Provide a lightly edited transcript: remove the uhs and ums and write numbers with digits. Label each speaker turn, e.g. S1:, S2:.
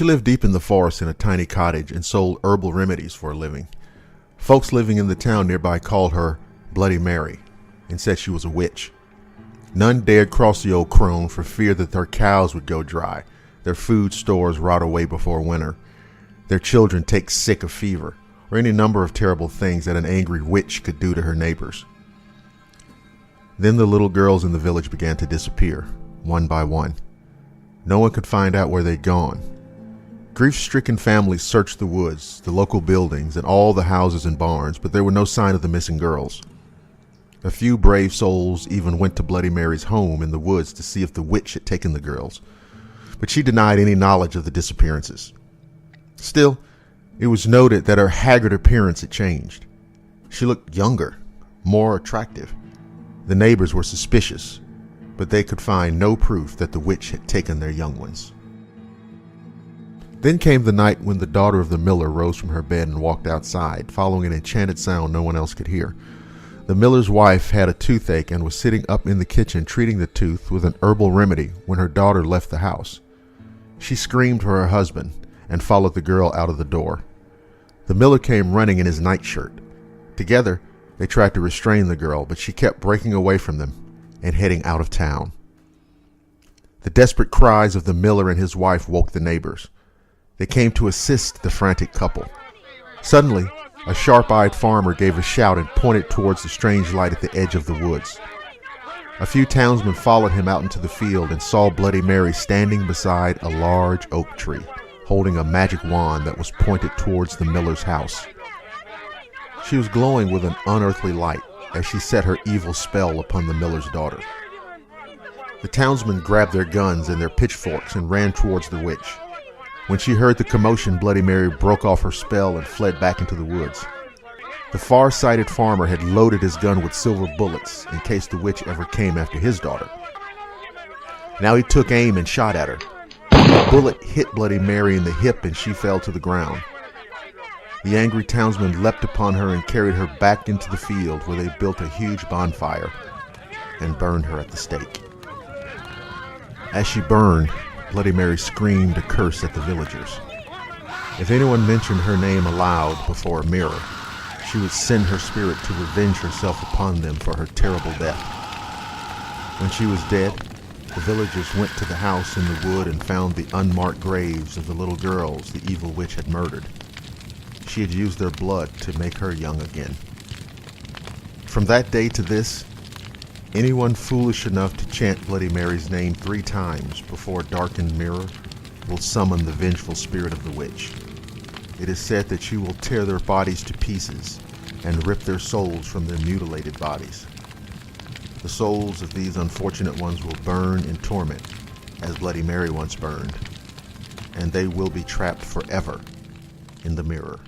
S1: She lived deep in the forest in a tiny cottage and sold herbal remedies for a living. Folks living in the town nearby called her Bloody Mary and said she was a witch. None dared cross the old crone for fear that their cows would go dry, their food stores rot away before winter, their children take sick of fever, or any number of terrible things that an angry witch could do to her neighbors. Then the little girls in the village began to disappear, one by one. No one could find out where they'd gone. Grief-stricken families searched the woods, the local buildings, and all the houses and barns, but there were no sign of the missing girls. A few brave souls even went to Bloody Mary's home in the woods to see if the witch had taken the girls, but she denied any knowledge of the disappearances. Still, it was noted that her haggard appearance had changed. She looked younger, more attractive. The neighbors were suspicious, but they could find no proof that the witch had taken their young ones. Then came the night when the daughter of the miller rose from her bed and walked outside, following an enchanted sound no one else could hear. The miller's wife had a toothache and was sitting up in the kitchen treating the tooth with an herbal remedy when her daughter left the house. She screamed for her husband and followed the girl out of the door. The miller came running in his nightshirt. Together, they tried to restrain the girl, but she kept breaking away from them and heading out of town. The desperate cries of the miller and his wife woke the neighbors. They came to assist the frantic couple. Suddenly, a sharp-eyed farmer gave a shout and pointed towards the strange light at the edge of the woods. A few townsmen followed him out into the field and saw Bloody Mary standing beside a large oak tree, holding a magic wand that was pointed towards the miller's house. She was glowing with an unearthly light as she set her evil spell upon the miller's daughter. The townsmen grabbed their guns and their pitchforks and ran towards the witch. When she heard the commotion, Bloody Mary broke off her spell and fled back into the woods. The far-sighted farmer had loaded his gun with silver bullets in case the witch ever came after his daughter. Now he took aim and shot at her. A bullet hit Bloody Mary in the hip and she fell to the ground. The angry townsmen leapt upon her and carried her back into the field where they built a huge bonfire and burned her at the stake. As she burned, Bloody Mary screamed a curse at the villagers. If anyone mentioned her name aloud before a mirror, she would send her spirit to revenge herself upon them for her terrible death. When she was dead, the villagers went to the house in the wood and found the unmarked graves of the little girls the evil witch had murdered. She had used their blood to make her young again. From that day to this, anyone foolish enough to chant Bloody Mary's name 3 times before a darkened mirror will summon the vengeful spirit of the witch. It is said that she will tear their bodies to pieces and rip their souls from their mutilated bodies. The souls of these unfortunate ones will burn in torment, as Bloody Mary once burned, and they will be trapped forever in the mirror.